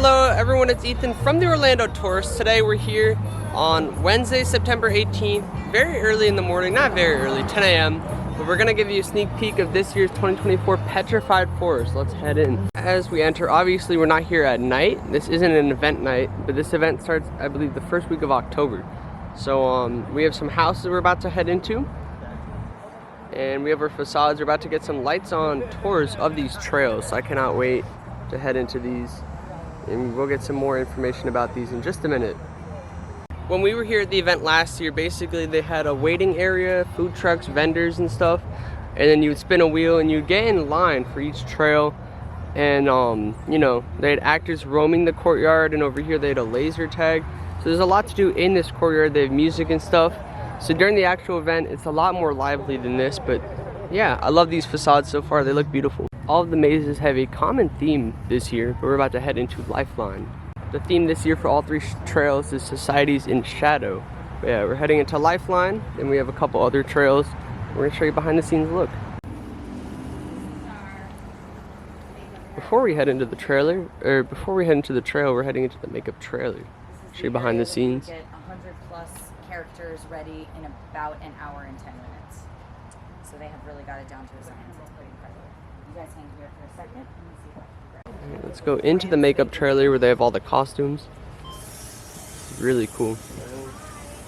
Hello everyone, it's Ethan from the Orlando Tourist. Today we're here on Wednesday, September 18th, very early in the morning, not very early, 10 a.m. But we're gonna give you a sneak peek of this year's 2024 Petrified Forest. Let's head in. As we enter, obviously we're not here at night. This isn't an event night, but this event starts, I believe, the first week of October. So we have some houses we're about to head into. And we have our facades. We're about to get some lights on tours of these trails. So I cannot wait to head into these. And we'll get some more information about these in just a minute. When we were here at the event last year, basically they had a waiting area, food trucks, vendors and stuff, and then you would spin a wheel and you'd get in line for each trail. And you know, they had actors roaming the courtyard, and over here they had a laser tag. So there's a lot to do in this courtyard. They have music and stuff. So during the actual event, it's a lot more lively than this, but yeah, I love these facades so far. They look beautiful. All of the mazes have a common theme this year, but we're about to head into Lifeline. The theme this year for all three trails is Societies in Shadow. But yeah, we're heading into Lifeline, and we have a couple other trails. We're gonna show you behind the scenes look. Before we head into the trail, we're heading into the makeup trailer. Show you behind the scenes. Get 100 plus characters ready in about an hour and 10 minutes. So they have really got it down to a science. It's pretty incredible. You guys hang here for a second. Right, let's go into the makeup trailer where they have all the costumes. Really cool.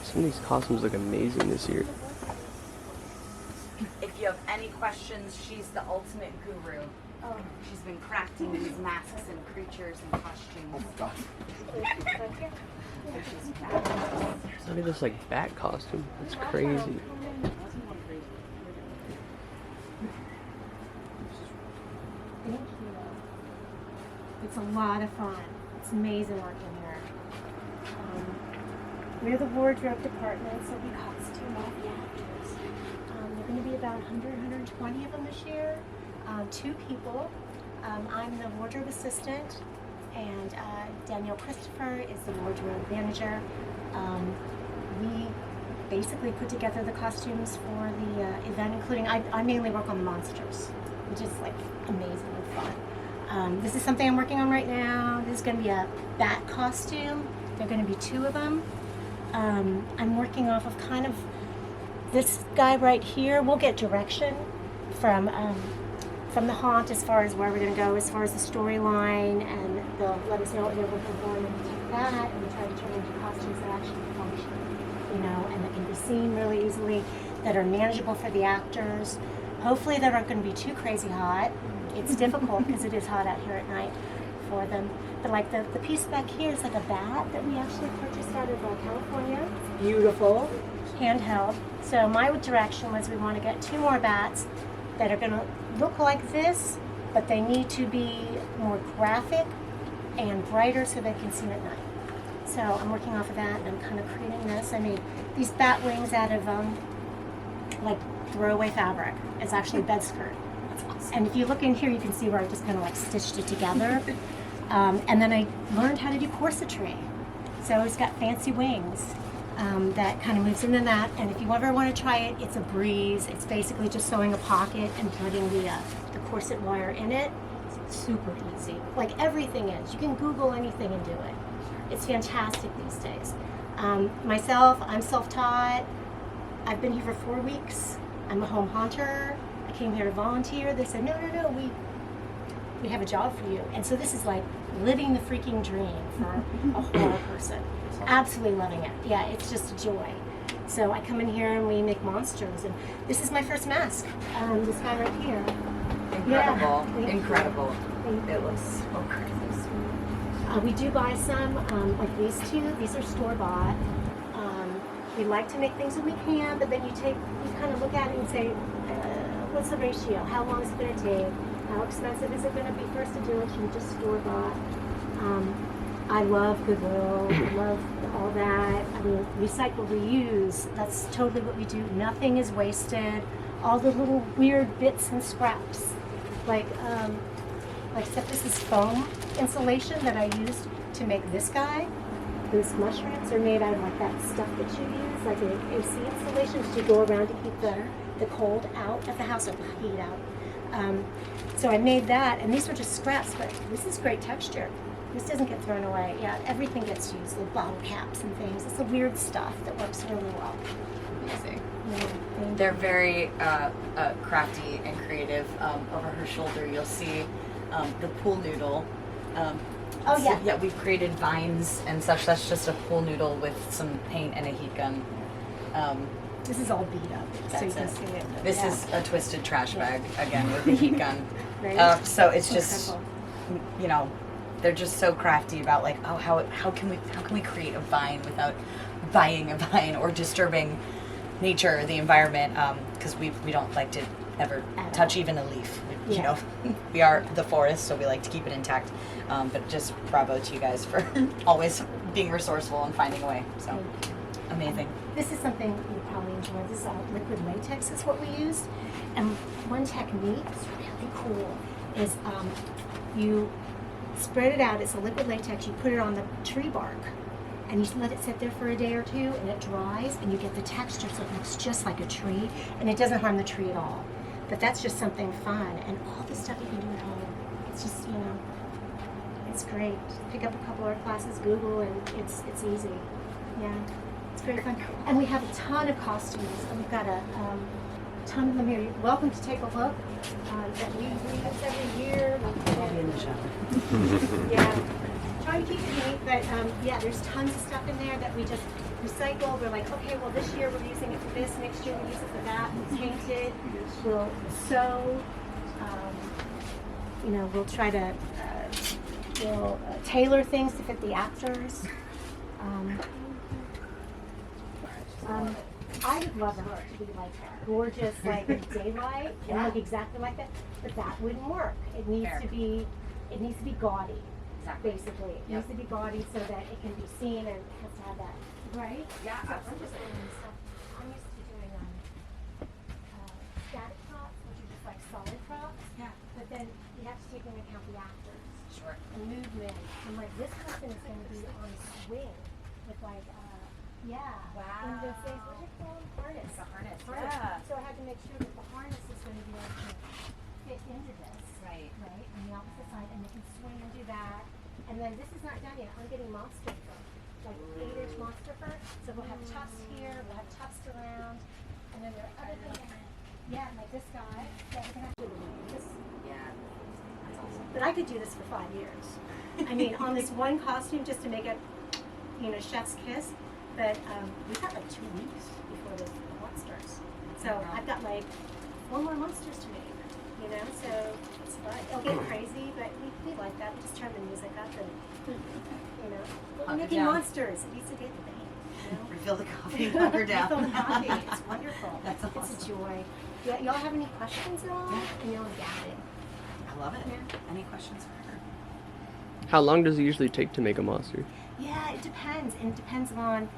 Some of these costumes look amazing this year. If you have any questions, she's the ultimate guru. Oh, she's been crafting these masks and creatures and costumes. Oh God. Look at this like bat costume. That's crazy. Thank you. It's a lot of fun. It's amazing working here. We're the wardrobe department, so we costume all the actors. There are going to be about 100, 120 of them this year. 2 people. I'm the wardrobe assistant, and Danielle Christopher is the wardrobe manager. We basically put together the costumes for the event, including, I mainly work on the monsters, which is like amazing and fun. This is something I'm working on right now. This is going to be a bat costume. There are going to be 2 of them. I'm working off of kind of this guy right here. We'll get direction from the haunt as far as where we're going to go, as far as the storyline, and they'll let us know what they're looking for, and we take that and we try to turn into costumes that actually function, you know, and that can be seen really easily, that are manageable for the actors. Hopefully they aren't going to be too crazy hot. It's difficult because it is hot out here at night for them. But like the piece back here is like a bat that we actually purchased out of California. It's beautiful, handheld. So my direction was we want to get 2 more bats that are going to look like this, but they need to be more graphic and brighter so they can see at night. So I'm working off of that, and I'm kind of creating this. I made these bat wings out of like throwaway fabric. It's actually a bed skirt. And if you look in here, you can see where I just kind of like stitched it together. And then I learned how to do corsetry. So it's got fancy wings that kind of moves into that. And if you ever want to try it, it's a breeze. It's basically just sewing a pocket and putting the corset wire in it. It's super easy. Like everything is. You can Google anything and do it. It's fantastic these days. Myself, I'm self-taught. I've been here for 4 weeks. I'm a home haunter. I came here to volunteer. They said, no, we have a job for you. And so this is like living the freaking dream for a horror person. Absolutely loving it. Yeah, it's just a joy. So I come in here and we make monsters. And this is my first mask. This guy right here. Incredible. Yeah, Incredible. It looks so crazy. We do buy some, like these 2. These are store-bought. We like to make things when we can, but then you kind of look at it and say, what's the ratio? How long is it going to take? How expensive is it going to be for us to do it? Should we just store-bought? I love Goodwill. I love all that. I mean, recycle, reuse. That's totally what we do. Nothing is wasted. All the little weird bits and scraps. Like except this is foam insulation that I used to make this guy. These mushrooms are made out of like that stuff that you use, like an AC insulation to go around to keep the cold out of the house, or the heat out. So I made that, and these were just scraps, but this is great texture. This doesn't get thrown away. Yeah, everything gets used, the bottle caps and things. It's the weird stuff that works really well. Amazing. Yeah, They're very crafty and creative. Over her shoulder, you'll see the pool noodle. Oh, yeah. Yeah, we've created vines and such. That's just a pool noodle with some paint and a heat gun. This is all beat up, so you can see it. This Yeah. is a twisted trash bag, again, with the heat gun. Right? So it's just, Incredible. you know, they're just so crafty about like, oh, how can we create a vine without buying a vine or disturbing nature or the environment? Because we don't like to ever At touch all. even a leaf. You Yeah. know, we are the forest, so we like to keep it intact. But just bravo to you guys for always being resourceful and finding a way. So amazing. This is something you probably enjoy. This is liquid latex is what we use. And one technique is really cool is you spread it out. It's a liquid latex. You put it on the tree bark and you let it sit there for a day or two and it dries and you get the texture so it looks just like a tree and it doesn't harm the tree at all. But that's just something fun and all the stuff you can do at home. It's just, you know, it's great. Pick up a couple of classes, Google, and it's easy. Yeah, it's very fun. And we have a ton of costumes. And we've got a ton of them here. You're welcome to take a look. That we reuse every year. I'll be in the shower. Yeah, try to keep it neat, but yeah, there's tons of stuff in there that we just recycle. We're like, okay, well this year we're using it for this, next year we use it for that. We'll paint it, we'll sew, you know, we'll try to we'll tailor things to fit the actors. I would love it to be like gorgeous, like in daylight, and look exactly like that. But that wouldn't work. It needs Fair. to be gaudy, Exactly. basically. It Yep. needs to be gaudy so that it can be seen and it has to have that, right? Yeah, So absolutely. I'm used to doing static props, which are just like solid props. Yeah. But then you have to take into account the actors Sure. and movement. And like this person is going to be on swing with like, yeah. Wow. And this is, what do you call them? Harness. It's a harness, Harness. yeah. So I had to make sure that the harness is going to be able to fit into this. Right. Right? On the opposite side. And they can swing and do that. And then this is not done yet. I'm getting monster fur. Like 8-inch monster fur. So we'll have tufts here. We'll have tufts around. And then there are other things. Yeah, like this guy. Yeah, we're going to have to do this. Yeah. That's awesome. But I could do this for 5 years. I mean, on this one costume just to make it, you know, chef's kiss. But we've got like 2 weeks before the monsters. So I've got like 4 more monsters to make, you know, so it's fun. It'll get crazy, but we like that. We just turn the music up and, you know, we're Hunker making down. monsters. It needs to get the thing, you know. Refill the coffee, hunker down. Refill the coffee. It's wonderful. That's It's awesome. a joy. Yeah, y'all have any questions at all? Yeah. And y'all got it. I love it. Yeah. Any questions for her? How long does it usually take to make a monster? Yeah, it depends. And it depends on,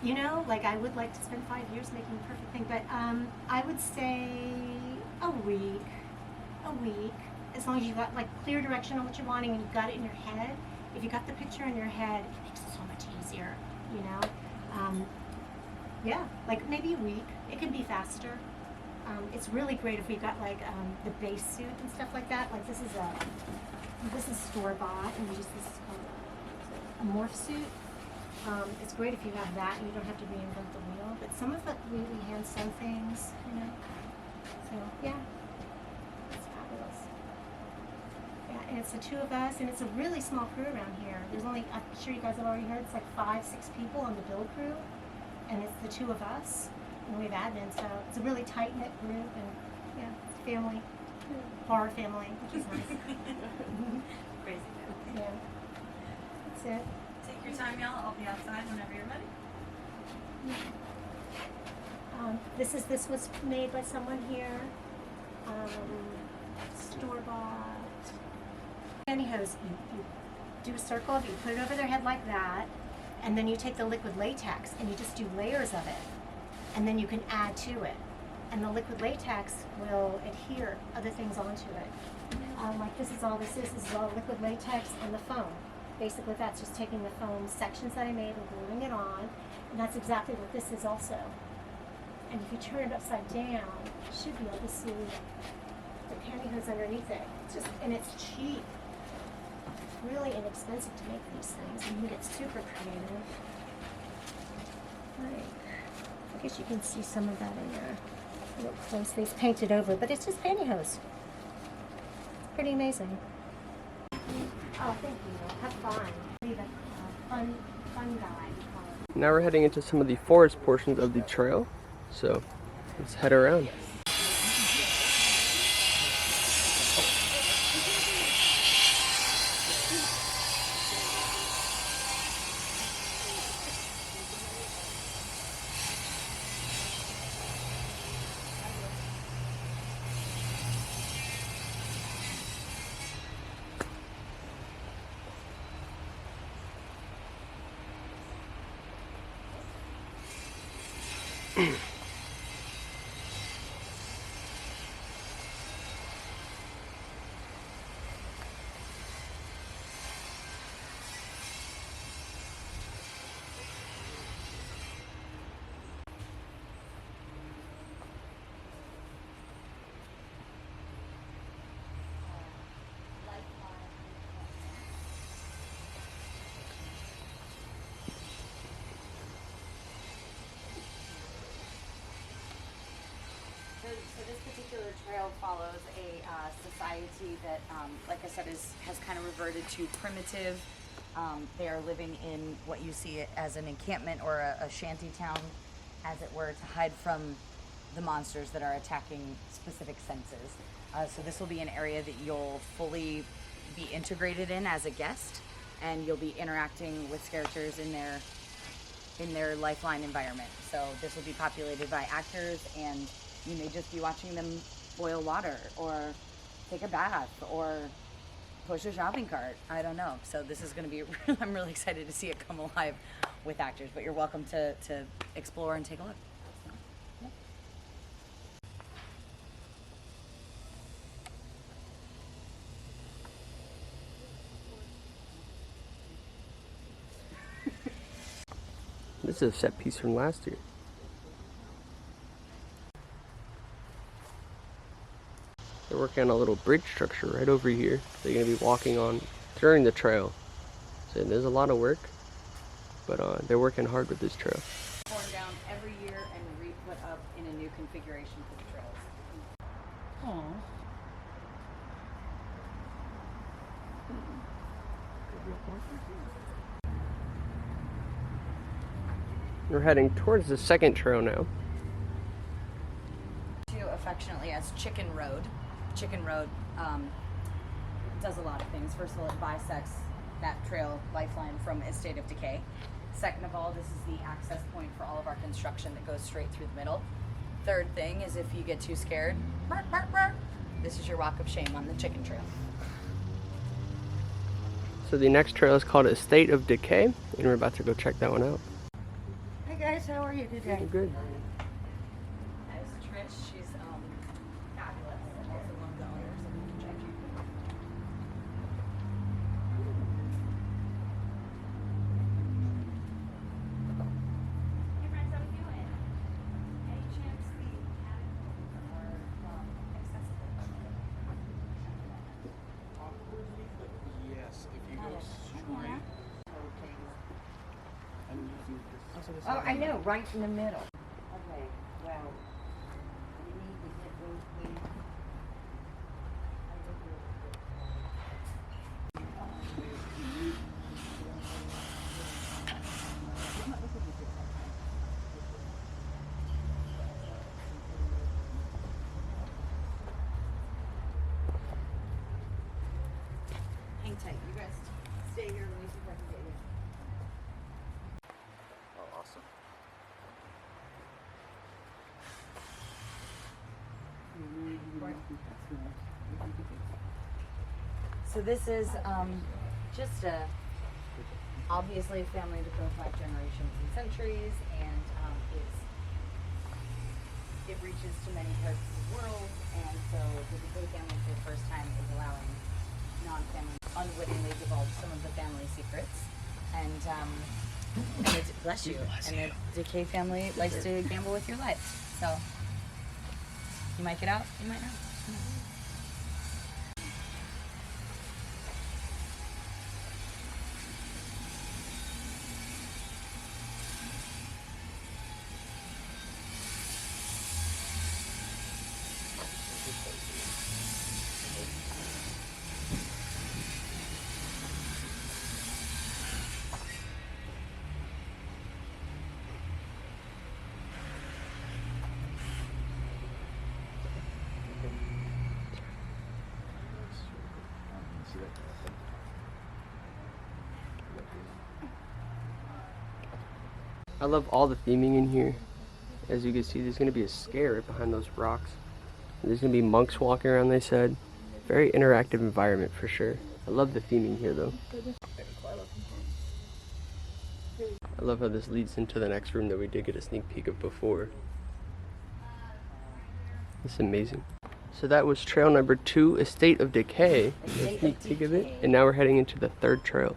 you know, like I would like to spend 5 years making the perfect thing, but I would say a week. As long as you got like clear direction on what you're wanting and you've got it in your head. If you got the picture in your head, it makes it so much easier, you know? Yeah, like maybe a week. It can be faster. It's really great if we've got like the base suit and stuff like that. Like this is store-bought and this is called a morph suit. It's great if you have that and you don't have to reinvent the wheel. But some of it, we hand sew things, you know. So yeah, it's fabulous. Yeah, and it's the 2 of us, and it's a really small crew around here. There's only, I'm sure you guys have already heard, it's like 5-6 people on the build crew, and it's the 2 of us, and we have admin. So it's a really tight knit group, and yeah, it's a family, horror family, which is nice. Crazy. Yeah, that's it. Take your time, y'all. I'll be outside whenever you're ready. This was made by someone here. Store bought. Pantyhose, you do a circle, you put it over their head like that, and then you take the liquid latex and you just do layers of it, and then you can add to it, and the liquid latex will adhere other things onto it. Like this is all this is. This is all liquid latex and the foam. Basically, that's just taking the foam sections that I made and gluing it on, and that's exactly what this is also. And if you turn it upside down, you should be able to see the pantyhose underneath it. It's just, and it's cheap. really inexpensive to make these things. You can get super creative. Like, I guess you can see some of that in there. Look closely. It's painted over, but it's just pantyhose. It's pretty amazing. Oh, thank you. Have fun. Be the fun guy. Now we're heading into some of the forest portions of the trail, so let's head around. So this particular trail follows a society that, like I said, has kind of reverted to primitive. They are living in what you see as an encampment or a shanty town, as it were, to hide from the monsters that are attacking specific senses. So this will be an area that you'll fully be integrated in as a guest, and you'll be interacting with characters in their lifeline environment. So this will be populated by actors, and you may just be watching them boil water or take a bath or push a shopping cart. I don't know. So this is going to be, I'm really excited to see it come alive with actors, but you're welcome to explore and take a look. This is a set piece from last year. They're working on a little bridge structure right over here they're going to be walking on during the trail. So there's a lot of work, but they're working hard with this trail. Torn down every year and re-put up in a new configuration for the trails. Aww. We're heading towards the second trail now. To affectionately as Chicken Road. Chicken Road does a lot of things. First of all, it bisects that trail lifeline from its state of decay. Second of all, this is the access point for all of our construction that goes straight through the middle. Third thing is if you get too scared, bark, bark, bark, this is your walk of shame on the chicken trail. So the next trail is called A State of Decay, and we're about to go check that one out. Hey guys, how are you today? Good. That is Trish. She's fabulous. Also one of the owners of the project. Hey friends, how we doing? Any chance the categories are accessible? Yes, if you go straight. I'm using this. Oh, I know, right in the middle. Okay, well, we need to get those things. Hang tight. You guys stay here. Let me see if I can get you. Oh, awesome. So this is just obviously a family that goes back generations and centuries, and it reaches to many parts of the world. And so the Decay family, for the first time, is allowing non-family unwittingly divulge some of the family secrets. And it, bless you. And the Decay family likes to gamble with your life. So you might get out, you might not. I love all the theming in here. As you can see, there's going to be a scare right behind those rocks. There's going to be monks walking around, they said. Very interactive environment for sure. I love the theming here though. I love how this leads into the next room that we did get a sneak peek of before. It's amazing. So that was trail number 2, A State of Decay. A sneak peek of it. And now we're heading into the 3rd trail.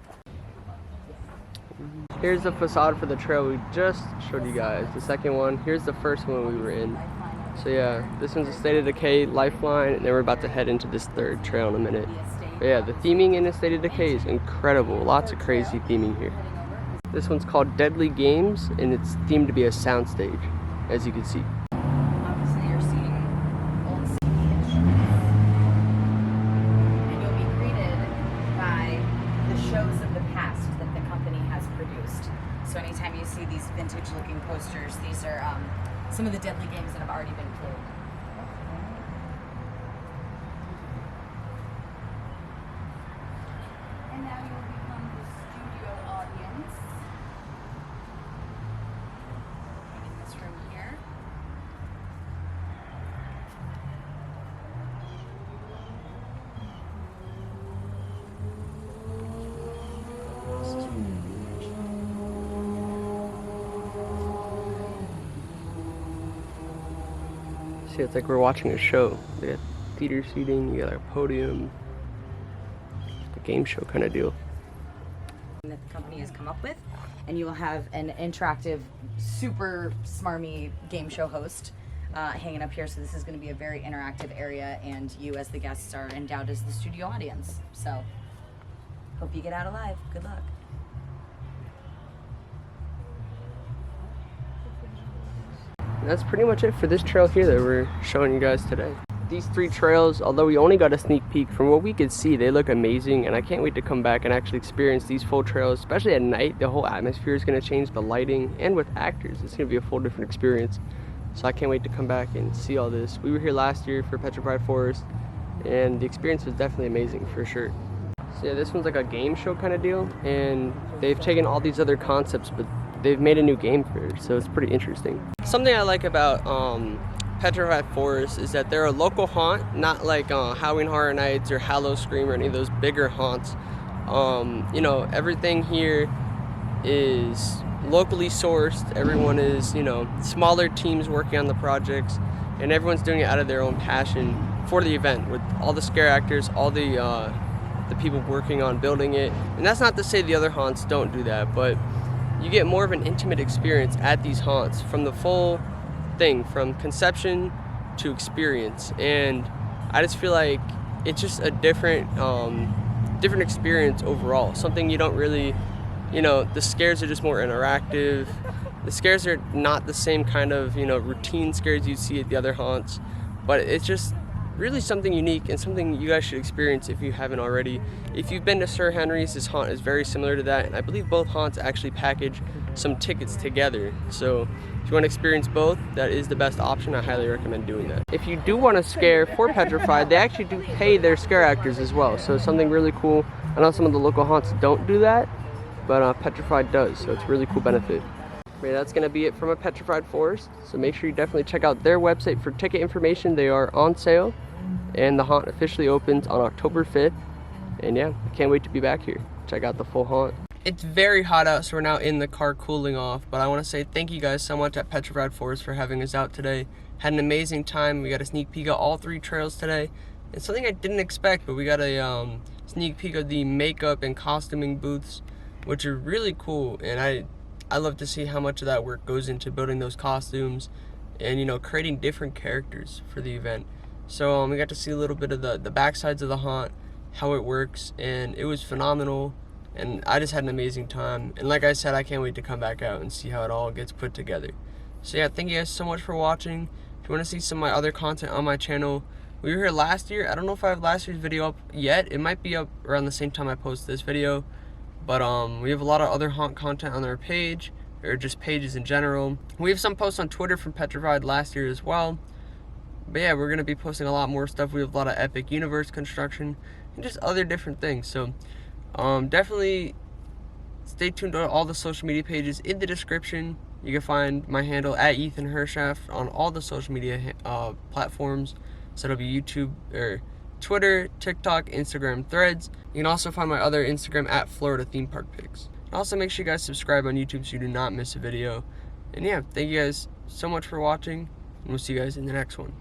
Here's the facade for the trail we just showed you guys. The second one. Here's the first one we were in. So yeah, this one's A State of Decay, Lifeline, and then we're about to head into this 3rd trail in a minute. But yeah, the theming in A State of Decay is incredible. Lots of crazy theming here. This one's called Deadly Games, and it's themed to be a soundstage, as you can see. Obviously, you're seeing old CD instruments, and you'll be greeted by the shows of the past that the company has produced. So anytime you see these vintage-looking posters, these are some of the Deadly Games that have already been played. And now you'll become the studio audience. In this room here. See, it's like we're watching a show. They got theater seating, you got a podium, a game show kind of deal. That the company has come up with, and you will have an interactive, super smarmy game show host hanging up here. So this is going to be a very interactive area, and you as the guests are endowed as the studio audience. So hope you get out alive. Good luck. And that's pretty much it for this trail here that we're showing you guys today. These 3 trails, although we only got a sneak peek, from what we could see, they look amazing, and I can't wait to come back and actually experience these full trails, especially at night. The whole atmosphere is going to change, the lighting, and with actors, it's going to be a full different experience. So I can't wait to come back and see all this. We were here last year for Petrified Forest, and the experience was definitely amazing for sure. So yeah, this one's like a game show kind of deal, and they've taken all these other concepts, but they've made a new game for it, so it's pretty interesting. Something I like about Petrified Forest is that they're a local haunt, not like Halloween Horror Nights or Hallow Scream or any of those bigger haunts. You know, everything here is locally sourced. Everyone is, you know, smaller teams working on the projects, and everyone's doing it out of their own passion for the event, with all the scare actors, all the people working on building it. And that's not to say the other haunts don't do that, but you get more of an intimate experience at these haunts from the full thing, from conception to experience. And I just feel like it's just a different experience overall. Something you don't really, you know, the scares are just more interactive. The scares are not the same kind of, you know, routine scares you see at the other haunts, but it's just really something unique and something you guys should experience if you haven't already. If you've been to Sir Henry's, this haunt is very similar to that, and I believe both haunts actually package some tickets together. So if you want to experience both, that is the best option. I highly recommend doing that. If you do want to scare for Petrified, they actually do pay their scare actors as well, so it's something really cool. I know some of the local haunts don't do that, but Petrified does, so it's a really cool benefit. Okay, that's going to be it from a Petrified Forest, so make sure you definitely check out their website for ticket information. They are on sale, and the haunt officially opens on October 5th. And yeah, I can't wait to be back here. Check out the full haunt. It's very hot out, so we're now in the car cooling off, but I want to say thank you guys so much at Petrified Forest for having us out today. Had an amazing time. We got a sneak peek of all 3 trails today. It's something I didn't expect, but we got a sneak peek of the makeup and costuming booths, which are really cool, and I love to see how much of that work goes into building those costumes and, you know, creating different characters for the event. So we got to see a little bit of the backsides of the haunt, how it works, and it was phenomenal, and I just had an amazing time. And like I said, I can't wait to come back out and see how it all gets put together. So yeah, thank you guys so much for watching. If you want to see some of my other content on my channel, we were here last year. I don't know if I have last year's video up yet. It might be up around the same time I post this video. But we have a lot of other haunt content on our page, or just pages in general. We have some posts on Twitter from Petrified last year as well. But yeah, we're going to be posting a lot more stuff. We have a lot of epic universe construction and just other different things. So definitely stay tuned to all the social media pages in the description. You can find my handle at Ethan Hershaft on all the social media platforms. So it'll be YouTube or Twitter, TikTok, Instagram, Threads. You can also find my other Instagram at Florida Theme Park Pics. Also, make sure you guys subscribe on YouTube so you do not miss a video. And yeah, thank you guys so much for watching, and we'll see you guys in the next one.